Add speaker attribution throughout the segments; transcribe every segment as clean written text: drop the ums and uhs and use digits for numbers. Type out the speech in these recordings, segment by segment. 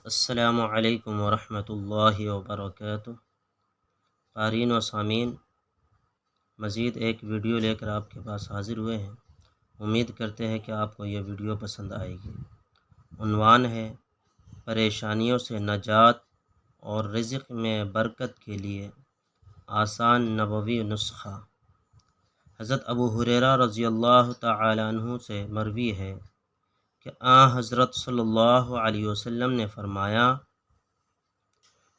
Speaker 1: السلام علیکم ورحمۃ اللہ وبرکاتہ۔ قارئین و سامعین، مزید ایک ویڈیو لے کر آپ کے پاس حاضر ہوئے ہیں۔ امید کرتے ہیں کہ آپ کو یہ ویڈیو پسند آئے گی۔ عنوان ہے پریشانیوں سے نجات اور رزق میں برکت کے لیے آسان نبوی نسخہ۔ حضرت ابو ہریرہ رضی اللہ تعالی عنہ سے مروی ہے کہ حضرت صلی اللہ علیہ وسلم نے فرمایا،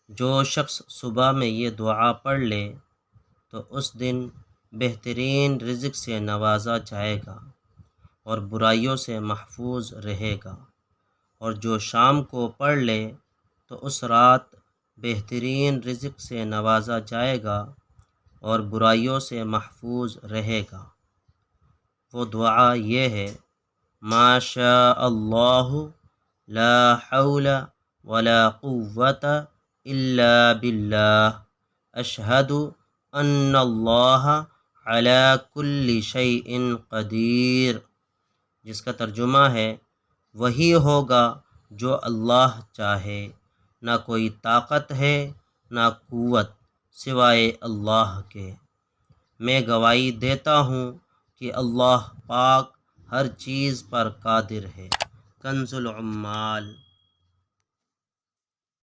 Speaker 1: جو شخص صبح میں یہ دعا پڑھ لے تو اس دن بہترین رزق سے نوازا جائے گا اور برائیوں سے محفوظ رہے گا، اور جو شام کو پڑھ لے تو اس رات بہترین رزق سے نوازا جائے گا اور برائیوں سے محفوظ رہے گا۔ وہ دعا یہ ہے: ما شاء اللہ لا حول ولا قوة الا باللہ، اشہد ان اللہ علی کل شیء قدیر، جس کا ترجمہ ہے وہی ہوگا جو اللہ چاہے، نہ کوئی طاقت ہے نہ قوت سوائے اللہ کے۔ میں گواہی دیتا ہوں کہ اللہ پاک ہر چیز پر قادر ہے۔ کنز العمال۔